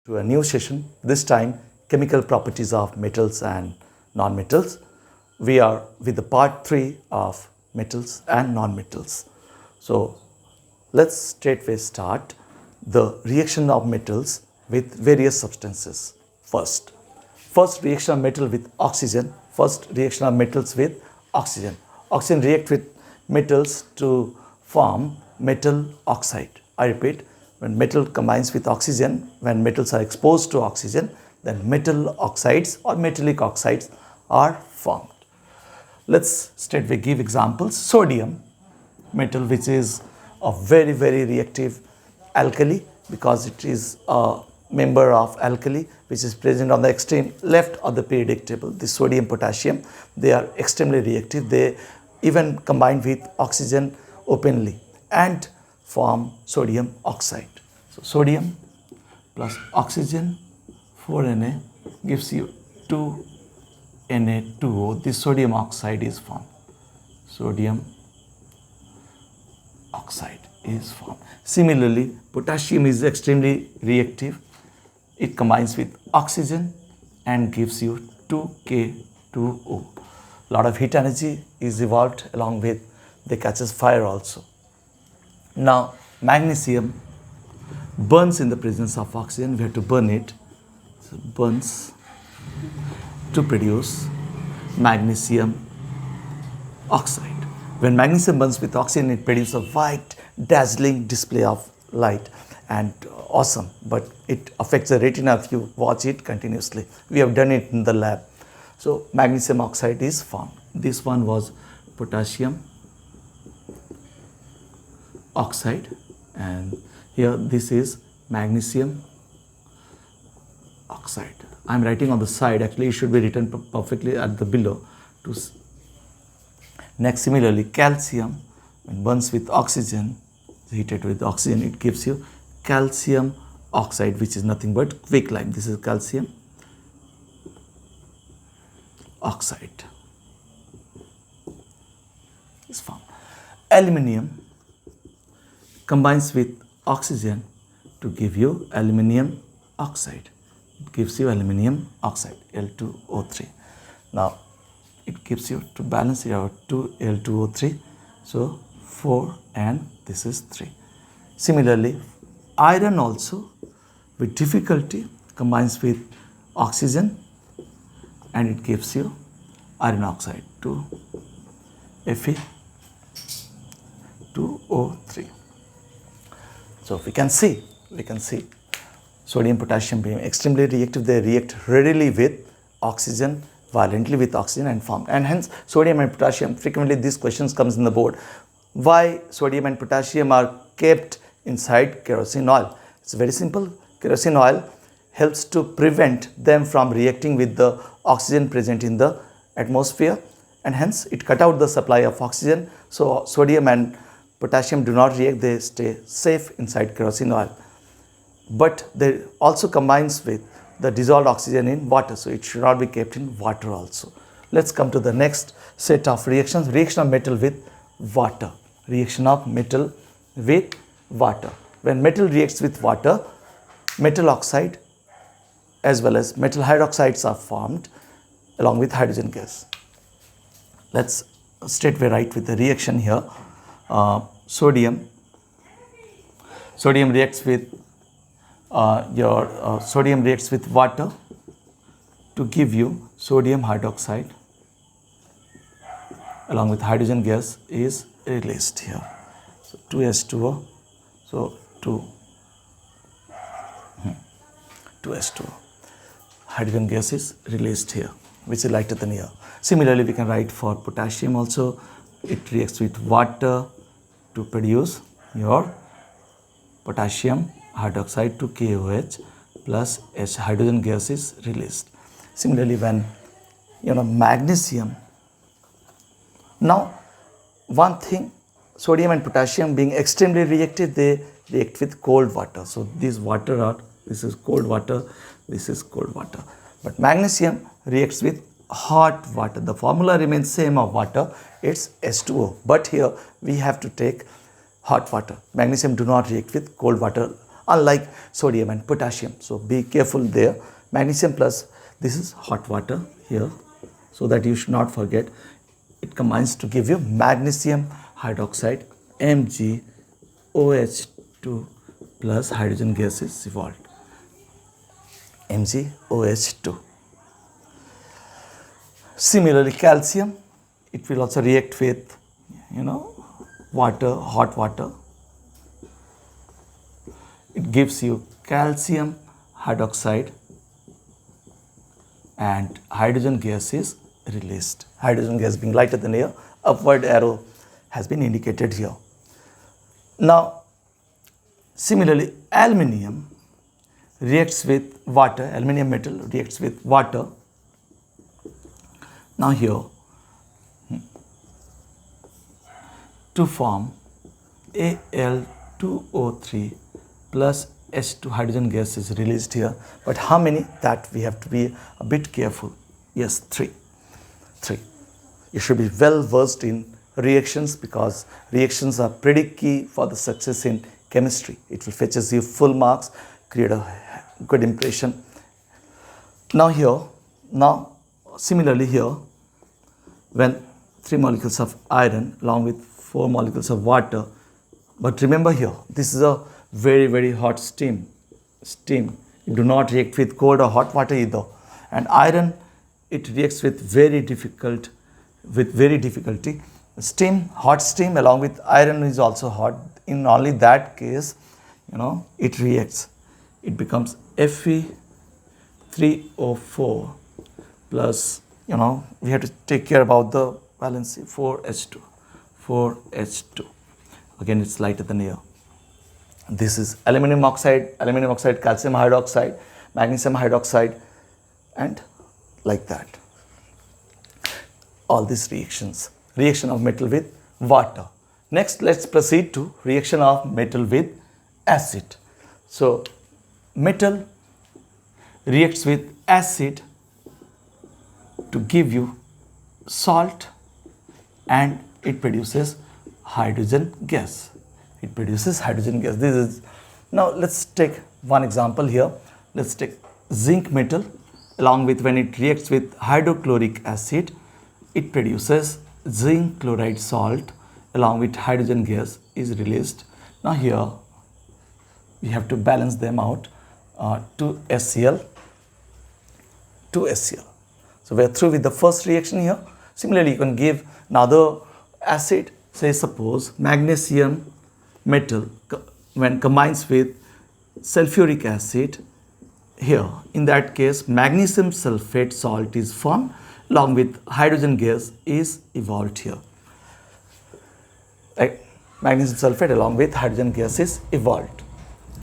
to a new session, this time chemical properties of metals and non-metals. We are with the part 3 of metals and non-metals. So let's straightway start the reaction of metals with various substances. First reaction of metal with oxygen. First reaction of metals with oxygen. Oxygen react with metals to form metal oxide. I repeat, when metal combines with oxygen, when metals are exposed to oxygen, then metal oxides or metallic oxides are formed. Let's straightway give examples. Sodium metal, which is a very reactive alkali because it is a member of alkali which is present on the extreme left of the periodic table. The sodium, potassium, they are extremely reactive. They even combine with oxygen openly and form sodium oxide. So sodium plus oxygen 4Na gives you 2Na2O. This sodium oxide is formed. Sodium oxide is formed. Similarly, potassium is extremely reactive. It combines with oxygen and gives you 2K2O. Lot of heat energy is evolved along with they catches fire also. Now magnesium burns in the presence of oxygen. We have to burn it. So burns to produce magnesium oxide. When magnesium burns with oxygen, it produces a white, dazzling display of light and awesome, but it affects the retina if you watch it continuously. We have done it in the lab. So magnesium oxide is formed. This one was potassium oxide, and here this is magnesium oxide. I am writing on the side. Actually, it should be written perfectly at the below. Next, similarly, calcium, when burns with oxygen, heated with oxygen, it gives you calcium oxide, which is nothing but quicklime. This is calcium oxide is formed. Aluminium combines with oxygen to give you aluminium oxide. It gives you aluminium oxide, L2O3. Now it gives you, to balance it out, 2L2O3. So 4 and this is 3. Similarly, iron also with difficulty combines with oxygen and it gives you iron oxide, 2Fe2O3. So we can see sodium, potassium being extremely reactive. They react readily with oxygen, violently with oxygen and form. And hence sodium and potassium, frequently these questions comes in the board. Why sodium and potassium are kept inside kerosene oil? It's very simple. Kerosene oil helps to prevent them from reacting with the oxygen present in the atmosphere, and hence it cut out the supply of oxygen. So sodium and potassium do not react, they stay safe inside kerosene oil. But they also combines with the dissolved oxygen in water, so it should not be kept in water also. Let's come to the next set of reactions. Reaction of metal with water. Reaction of metal with water. When metal reacts with water, metal oxide as well as metal hydroxides are formed along with hydrogen gas. Let's straightway write with the reaction here. Sodium reacts with sodium reacts with water to give you sodium hydroxide along with hydrogen gas is released here. So 2H2O, so 2H2O. Hydrogen gas is released here, which is lighter than here. Similarly, we can write for potassium also. It reacts with water to produce your potassium hydroxide to KOH plus H, hydrogen gas is released. Similarly, when magnesium. Now, one thing, sodium and potassium being extremely reactive, they react with cold water. So this is cold water, this is cold water. But magnesium reacts with hot water. The formula remains same of water, it's H2O. But here we have to take hot water. Magnesium do not react with cold water unlike sodium and potassium. So be careful there. Magnesium plus, this is hot water here, so that you should not forget. It combines to give you magnesium hydroxide, MgOH2 plus hydrogen gas is evolved. MgOH2. Similarly, calcium, it will also react with, water, hot water. It gives you calcium hydroxide and hydrogen gas is released. Hydrogen gas being lighter than air, upward arrow has been indicated here. Now, similarly, aluminium reacts with water, aluminium metal reacts with water. Now here, to form Al2O3 plus H2 hydrogen gas is released here. But how many? That we have to be a bit careful. Yes, 3. You should be well versed in reactions, because reactions are pretty key for the success in chemistry. It will fetches you full marks, create a good impression. Similarly here, when 3 molecules of iron along with 4 molecules of water, but remember here, this is a very, very hot steam. You do not react with cold or hot water either. And iron, it reacts with very difficulty. Hot steam along with iron is also hot. In only that case, it reacts. It becomes Fe3O4 plus, we have to take care about the valency, 4H2. Again, it's lighter than air. This is aluminum oxide, calcium hydroxide, magnesium hydroxide, and like that. All these reactions. Reaction of metal with water. Next, let's proceed to reaction of metal with acid. So, metal reacts with acid to give you salt, and it produces hydrogen gas. This is, now let's take one example here. Let's take zinc metal, along with, when it reacts with hydrochloric acid, it produces zinc chloride salt, along with hydrogen gas is released. Now here we have to balance them out, 2HCl. So we are through with the first reaction here. Similarly, you can give another acid, say suppose magnesium metal when combines with sulfuric acid. Here, in that case, magnesium sulfate salt is formed, along with hydrogen gas is evolved here. Magnesium sulfate along with hydrogen gas is evolved.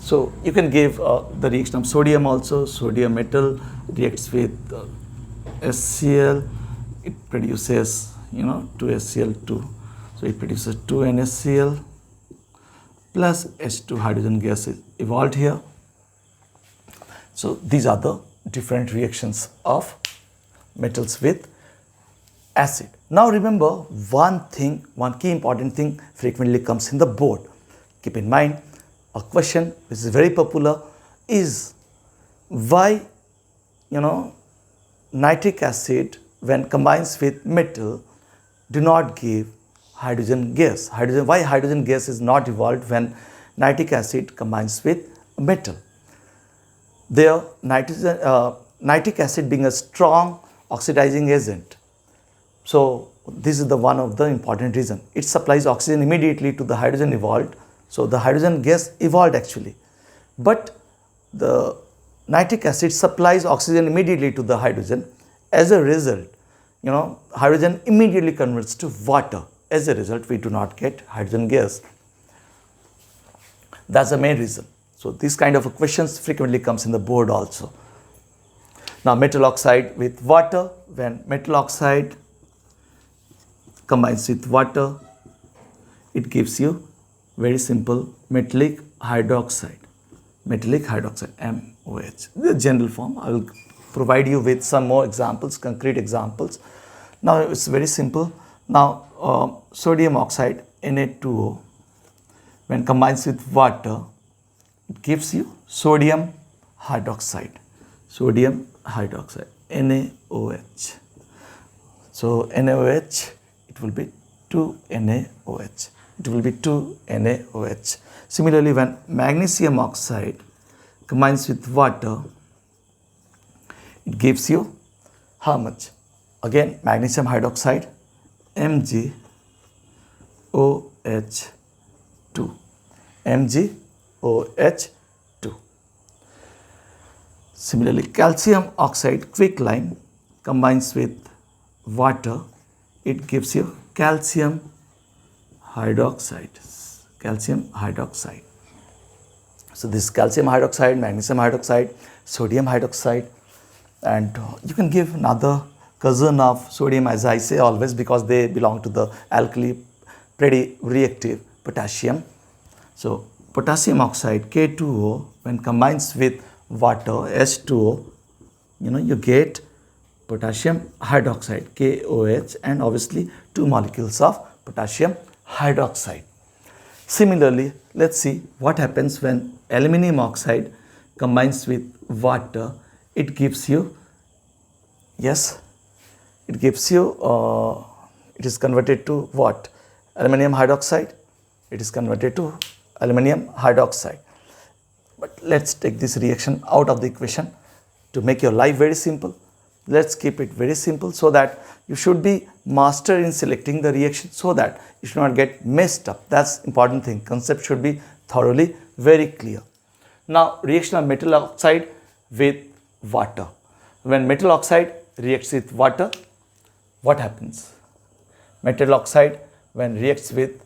So you can give the reaction of sodium also. Sodium metal reacts with HCl. It produces, 2HCl2. So it produces 2NaCl plus H2 hydrogen gas is evolved here. So these are the different reactions of metals with acid. Now remember one key important thing frequently comes in the board. Keep in mind, a question which is very popular is why, nitric acid when combines with metal do not give hydrogen gas. Why hydrogen gas is not evolved when nitric acid combines with metal? There, nitric acid being a strong oxidizing agent. So this is the one of the important reason. It supplies oxygen immediately to the hydrogen evolved. So the hydrogen gas evolved actually. But the nitric acid supplies oxygen immediately to the hydrogen. As a result, hydrogen immediately converts to water. As a result, we do not get hydrogen gas. That's the main reason. So these kind of questions frequently comes in the board also. Now metal oxide with water, when metal oxide combines with water, it gives you very simple metallic hydroxide, MOH. The general form. I will provide you with some more examples, concrete examples. Now it's very simple. Now sodium oxide, Na2O, when combines with water, It gives you sodium hydroxide. Sodium hydroxide, NaOH. So NaOH, it will be 2NaOH. It will be 2NaOH. Similarly, when magnesium oxide combines with water, it gives you how much? Again, magnesium hydroxide, MgOH2. MgOH2. Similarly, calcium oxide quicklime combines with water, it gives you calcium hydroxide. Calcium hydroxide. So this calcium hydroxide, magnesium hydroxide, sodium hydroxide, and you can give another cousin of sodium, as I say always, because they belong to the alkali, pretty reactive, potassium. So potassium oxide, K2O, when combines with water, H2O, you get potassium hydroxide, KOH, and obviously 2 molecules of potassium hydroxide. Similarly, let's see what happens when aluminum oxide combines with water. It gives you, yes, it gives you, it is converted to what? Aluminum hydroxide. It is converted to aluminum hydroxide. But let's take this reaction out of the equation to make your life very simple. Let's keep it very simple so that you should be master in selecting the reaction, so that you should not get messed up. That's important thing. Concept should be thoroughly very clear. Now, reaction of metal oxide with water. When metal oxide reacts with water, what happens? Metal oxide when reacts with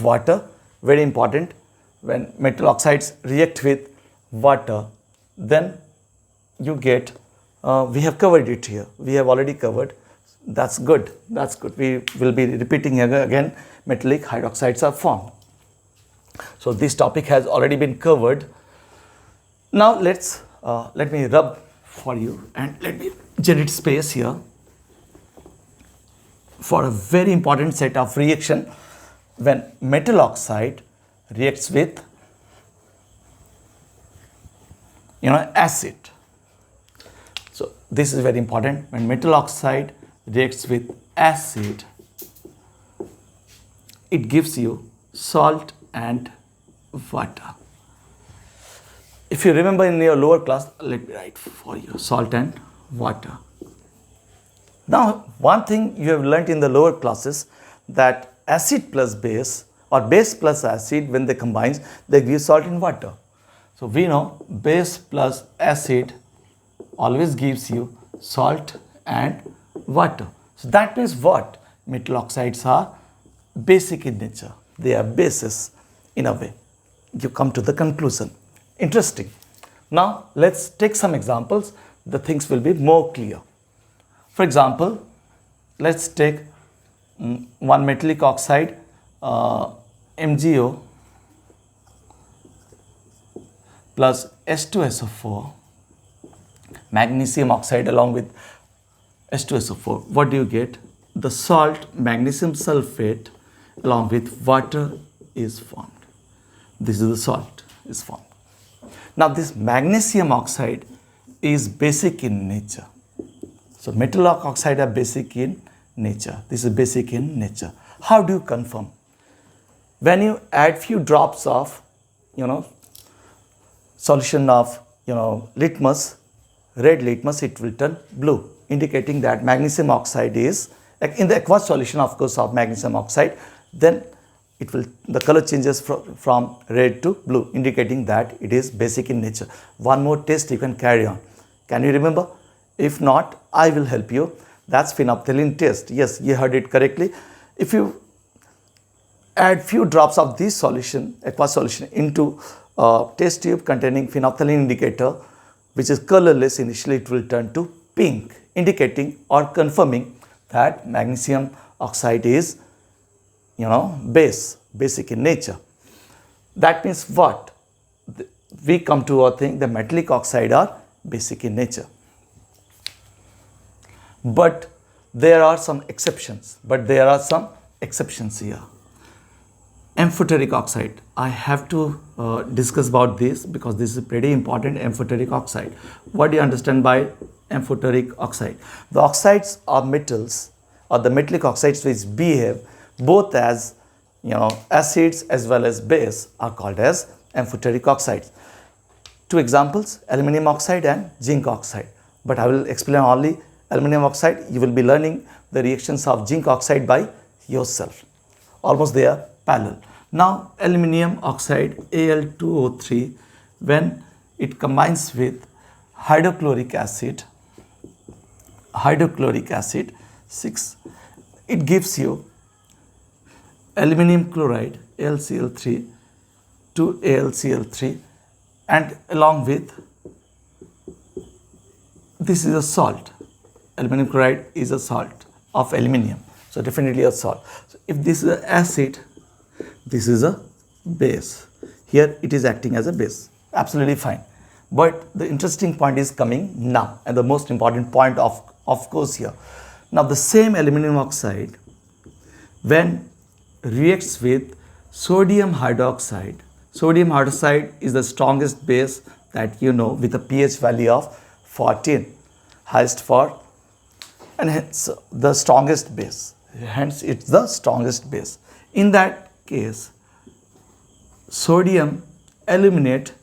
water, very important. When metal oxides react with water, then you get, we have covered it here. We have already covered. That's good. That's good. We will be repeating again. Metallic hydroxides are formed. So this topic has already been covered. Now let me rub for you and let me generate space here for a very important set of reaction when metal oxide reacts with acid. So this is very important. When metal oxide reacts with acid, it gives you salt and water. If you remember in your lower class, let me write for you, salt and water. Now, one thing you have learnt in the lower classes, that acid plus base or base plus acid, when they combine, they give salt and water. So we know base plus acid always gives you salt and water. So that means what? Metal oxides are basic in nature. They are bases in a way. You come to the conclusion. Interesting. Now let's take some examples. The things will be more clear. For example, let's take one metallic oxide, MgO plus H2SO4, magnesium oxide along with H2SO4. What do you get? The salt magnesium sulfate along with water is formed. This is the salt is formed. Now this magnesium oxide is basic in nature. So metal oxide are basic in nature. This is basic in nature. How do you confirm? When you add few drops of, solution of, litmus, red litmus, it will turn blue, indicating that magnesium oxide is, like in the aqueous solution, of course, of magnesium oxide, then the color changes from red to blue, indicating that it is basic in nature. One more test you can carry on. Can you remember? If not, I will help you. That's phenolphthalein test. Yes, you heard it correctly. If you add few drops of this solution, aqueous solution, into a test tube containing phenolphthalein indicator, which is colorless, initially it will turn to pink, indicating or confirming that magnesium oxide is, basic in nature. That means what? We come to a thing, the metallic oxide are basic in nature. But there are some exceptions. here. Amphoteric oxide. I have to discuss about this because this is pretty important. Amphoteric oxide. What do you understand by amphoteric oxide? The oxides are metals, or the metallic oxides which behave both as acids as well as base are called as amphoteric oxides. Two examples, aluminum oxide and zinc oxide. But I will explain only aluminum oxide. You will be learning the reactions of zinc oxide by yourself. Almost they are parallel. Now aluminum oxide Al2O3, when it combines with hydrochloric acid 6, it gives you aluminum chloride AlCl3 to AlCl3, and along with this is a salt. Aluminum chloride is a salt of aluminum, so definitely a salt. So if this is an acid, this is a base. Here it is acting as a base. Absolutely fine. But the interesting point is coming now, and the most important point of course here. Now the same aluminum oxide, when reacts with sodium hydroxide. Sodium hydroxide is the strongest base that you know, with a pH value of 14, highest for, and hence the strongest base. Hence it's the strongest base. In that case, sodium aluminate,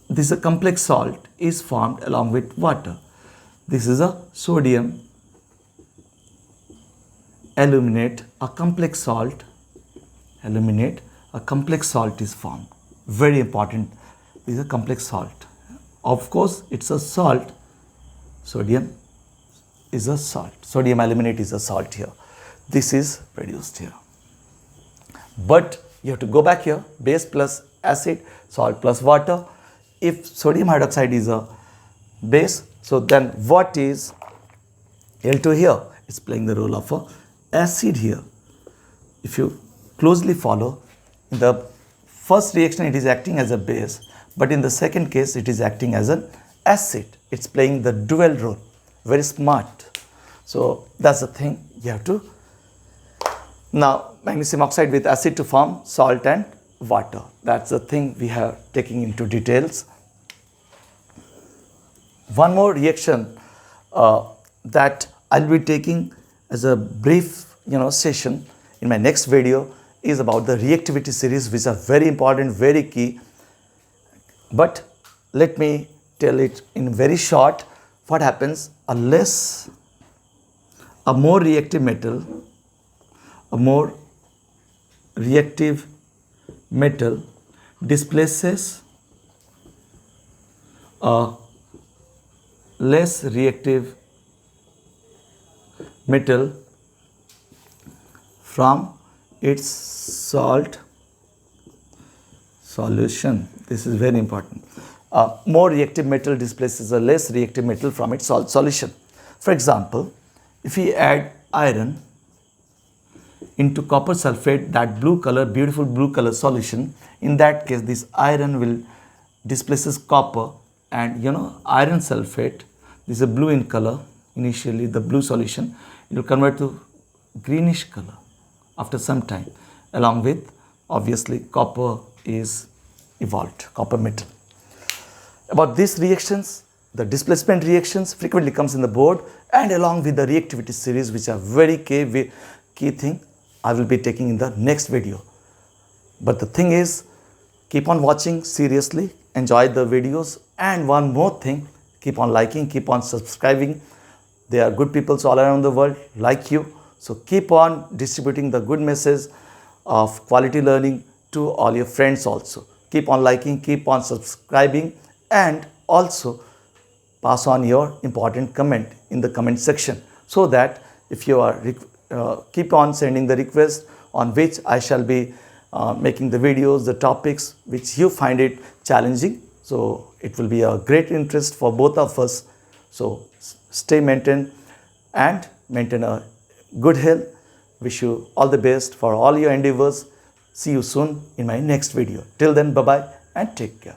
this is a complex salt, is formed along with water. This is a sodium aluminate, a complex salt, aluminate, a complex salt is formed. Very important. This is a complex salt. Of course, it's a salt. Sodium is a salt. Sodium aluminate is a salt here. This is produced here. But you have to go back here, base plus acid, salt plus water. If sodium hydroxide is a base, so then what is Al2 here? It's playing the role of a acid here. If you closely follow, in the first reaction it is acting as a base, but in the second case it is acting as an acid. It's playing the dual role. Very smart. So that's the thing you have to. Now magnesium oxide with acid to form salt and water. That's the thing we have taken into details. One more reaction that I'll be taking as a brief session in my next video is about the reactivity series, which are very important, very key. But let me tell it in very short. What happens? A more reactive metal displaces a less reactive metal from its salt solution. This is very important. A more reactive metal displaces a less reactive metal from its salt solution. For example, if we add iron into copper sulfate, that beautiful blue color solution, in that case this iron will displaces copper, and iron sulfate, this is a blue in color, initially the blue solution, it will convert to greenish color after some time. Along with, obviously, copper is evolved, copper metal. About these reactions, the displacement reactions frequently comes in the board, and along with the reactivity series, which are very key thing, I will be taking in the next video. But the thing is, keep on watching seriously, enjoy the videos, and one more thing, keep on liking, keep on subscribing. There are good people all around the world like you. So keep on distributing the good message of quality learning to all your friends also. Keep on liking, keep on subscribing, and also pass on your important comment in the comment section, so that if you are keep on sending the request on which I shall be making the videos, the topics which you find it challenging. So it will be a great interest for both of us. So stay maintain and maintain a good health. Wish you all the best for all your endeavors. See you soon in my next video. Till then, bye-bye and take care.